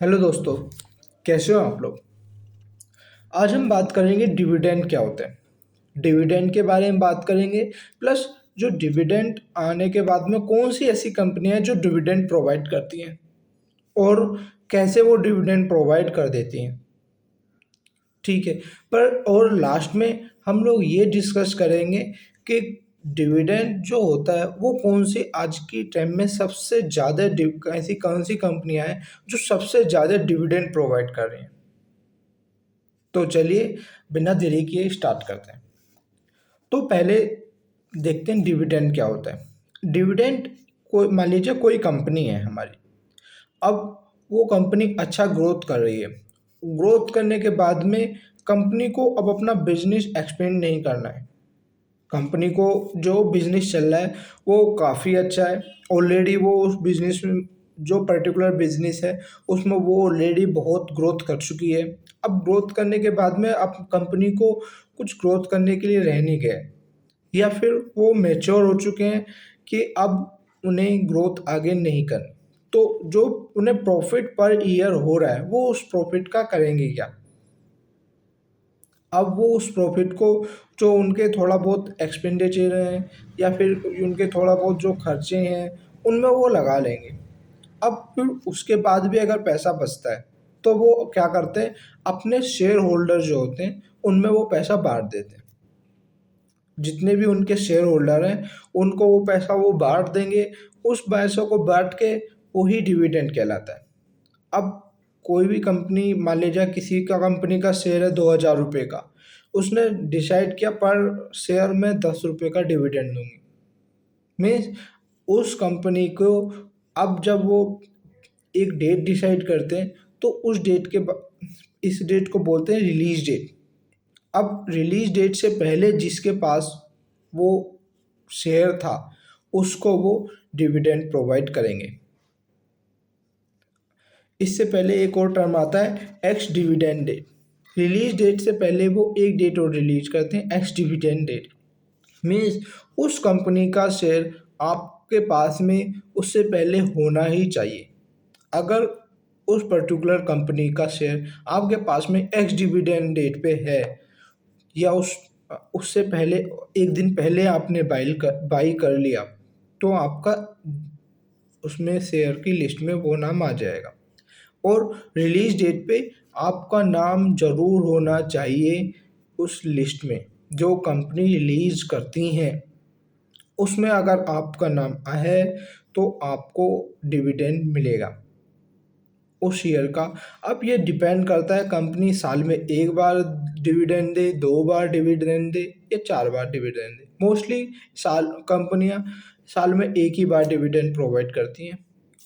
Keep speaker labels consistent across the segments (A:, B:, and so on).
A: Hello दोस्तों। कैसे हो आप लोग। आज हम बात करेंगे डिविडेंड क्या होता है। डिविडेंड के बारे में बात करेंगे। प्लस जो डिविडेंड आने के बाद में कौन सी ऐसी कंपनियां हैं जो डिविडेंड प्रोवाइड करती हैं और कैसे वो डिविडेंड प्रोवाइड कर देती हैं। ठीक है। पर और लास्ट में हम लोग ये डिस्कस करेंगे कि डिविडेंड जो होता है वो कौन सी आज की टाइम में सबसे ज़्यादा ऐसी कौन सी कंपनियां हैं जो सबसे ज़्यादा डिविडेंड प्रोवाइड कर रही हैं। तो चलिए बिना देरी किए स्टार्ट करते हैं। तो पहले देखते हैं डिविडेंड क्या होता है। डिविडेंड कोई मान लीजिए कोई कंपनी है हमारी। अब वो कंपनी अच्छा ग्रोथ कर रही है। ग्रोथ करने के बाद में कंपनी को अब अपना बिजनेस एक्सपेंड नहीं करना है। कंपनी को जो बिजनेस चल रहा है वो काफ़ी अच्छा है। ऑलरेडी वो उस बिजनेस में जो पर्टिकुलर बिजनेस है उसमें वो ऑलरेडी बहुत ग्रोथ कर चुकी है। अब ग्रोथ करने के बाद में अब कंपनी को कुछ ग्रोथ करने के लिए रह नहीं गया, या फिर वो मैच्योर हो चुके हैं कि अब उन्हें ग्रोथ आगे नहीं करनी। तो जो उन्हें प्रॉफिट पर ईयर हो रहा है वो उस प्रॉफिट का करेंगे क्या। अब वो उस प्रॉफिट को जो उनके थोड़ा बहुत एक्सपेंडिचर हैं या फिर उनके थोड़ा बहुत जो खर्चे हैं उनमें वो लगा लेंगे। अब फिर उसके बाद भी अगर पैसा बचता है तो वो क्या करते हैं, अपने शेयर होल्डर जो होते हैं उनमें वो पैसा बांट देते हैं। जितने भी उनके शेयर होल्डर हैं उनको वो पैसा वो बांट देंगे। उस पैसों को बांट के वही डिविडेंड कहलाता है। अब कोई भी कंपनी मान लीजिए किसी का कंपनी का शेयर है 2,000 रुपये का, उसने डिसाइड किया पर शेयर में 10 रुपये का डिविडेंड दूंगी। मीन्स उस कंपनी को अब जब वो एक डेट डिसाइड करते हैं तो उस डेट के इस डेट को बोलते हैं रिलीज डेट। अब रिलीज डेट से पहले जिसके पास वो शेयर था उसको वो डिविडेंड प्रोवाइड करेंगे। इससे पहले एक और टर्म आता है ex dividend date. Release date से पहले वो एक डेट और रिलीज करते हैं, एक्स डिविडेंड डेट। मीन्स उस कंपनी का शेयर आपके पास में उससे पहले होना ही चाहिए। अगर उस पर्टिकुलर कंपनी का शेयर आपके पास में एक्स डिविडेंड डेट पे है या उससे पहले एक दिन पहले आपने बाई कर लिया तो आपका उसमें शेयर की लिस्ट में वो नाम आ जाएगा। और रिलीज डेट पे आपका नाम ज़रूर होना चाहिए उस लिस्ट में। जो कंपनी रिलीज करती हैं उसमें अगर आपका नाम है तो आपको डिविडेंड मिलेगा उस शेयर का। अब ये डिपेंड करता है कंपनी साल में एक बार डिविडेंड दे, 2 बार डिविडेंड दे या 4 बार डिविडेंड दे। मोस्टली कंपनियां साल में एक ही बार डिविडेंड प्रोवाइड करती हैं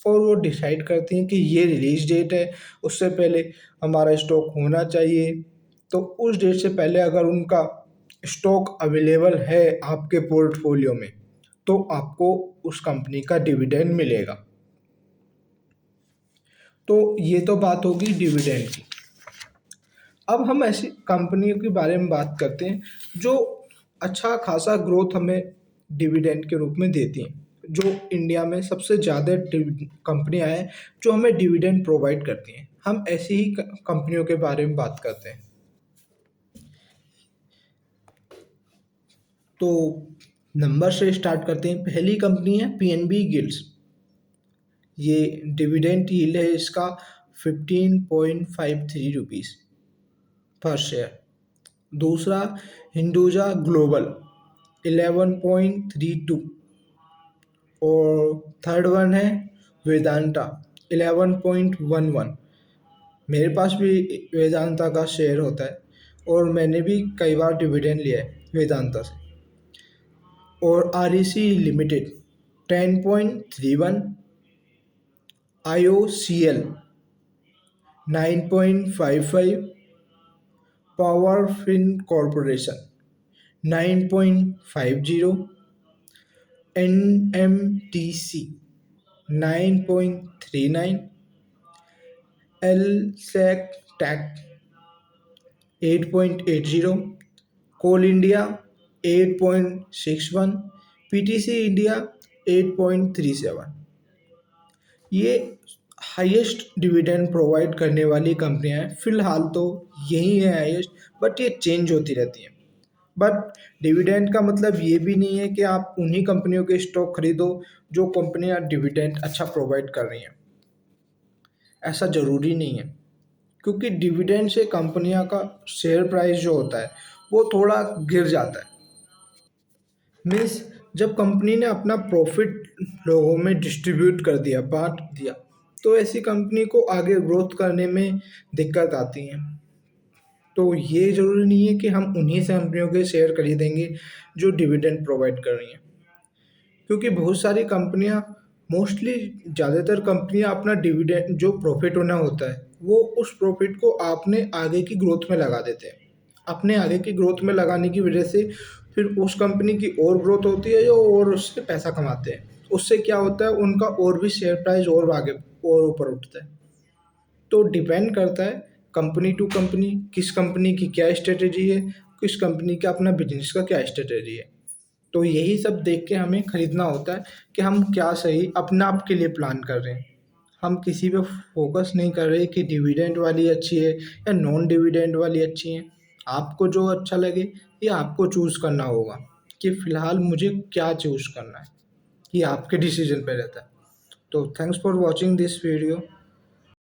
A: और वो डिसाइड करती हैं कि ये रिलीज डेट है, उससे पहले हमारा स्टॉक होना चाहिए। तो उस डेट से पहले अगर उनका स्टॉक अवेलेबल है आपके पोर्टफोलियो में तो आपको उस कंपनी का डिविडेंड मिलेगा। तो ये तो बात होगी डिविडेंड की। अब हम ऐसी कंपनियों के बारे में बात करते हैं जो अच्छा खासा ग्रोथ हमें डिविडेंड के रूप में देती हैं। जो इंडिया में सबसे ज़्यादा कंपनियां हैं जो हमें डिविडेंड प्रोवाइड करती हैं, हम ऐसी ही कंपनियों के बारे में बात करते हैं। तो नंबर से स्टार्ट करते हैं। पहली कंपनी है पीएनबी गिल्ड्स। ये डिविडेंड यील्ड है इसका 15.53 रुपीज़ पर शेयर। दूसरा हिंदुजा ग्लोबल 11.32। और थर्ड वन है वेदांता 11.11। मेरे पास भी वेदांता का शेयर होता है और मैंने भी कई बार डिविडेंड लिया है वेदांता से। और REC limited 10.31। IOCL 9.55। Power fin corporation 9.50। NMTC 9.39। LSEC tech 8.80। Coal India 8.61। PTC India 8.37। ये हाईएस्ट डिविडेंड प्रोवाइड करने वाली कंपनियां हैं, फिलहाल तो यही है हाईएस्ट, बट ये चेंज होती रहती हैं। बट डिविडेंड का मतलब ये भी नहीं है कि आप उन्हीं कंपनियों के स्टॉक खरीदो जो कंपनियां डिविडेंड अच्छा प्रोवाइड कर रही हैं। ऐसा ज़रूरी नहीं है, क्योंकि डिविडेंड से कंपनियां का शेयर प्राइस जो होता है वो थोड़ा गिर जाता है। मीन्स जब कंपनी ने अपना प्रॉफिट लोगों में डिस्ट्रीब्यूट कर दिया, बांट दिया, तो ऐसी कंपनी को आगे ग्रोथ करने में दिक्कत आती है। तो ये ज़रूरी नहीं है कि हम उन्हीं से कंपनियों के शेयर खरीदेंगे जो डिविडेंड प्रोवाइड कर रही हैं, क्योंकि बहुत सारी कंपनियां, मोस्टली ज़्यादातर कंपनियां अपना डिविडेंड जो प्रॉफिट होना होता है वो उस प्रॉफिट को आपने आगे की ग्रोथ में लगा देते हैं। अपने आगे की ग्रोथ में लगाने की वजह से फिर उस कंपनी की और ग्रोथ होती है जो और उससे पैसा कमाते हैं। उससे क्या होता है, उनका और भी शेयर प्राइस और आगे और ऊपर उठता है। तो डिपेंड करता है कंपनी टू कंपनी, किस कंपनी की क्या स्ट्रेटेजी है, किस कंपनी का अपना बिजनेस का क्या स्ट्रेटेजी है। तो यही सब देख के हमें खरीदना होता है कि हम क्या सही अपने आप के लिए प्लान कर रहे हैं। हम किसी पे फोकस नहीं कर रहे कि डिविडेंड वाली अच्छी है या नॉन डिविडेंड वाली अच्छी है। आपको जो अच्छा लगे ये आपको चूज़ करना होगा कि फ़िलहाल मुझे क्या चूज़ करना है। ये आपके डिसीजन पे रहता है। तो thanks for watching this video.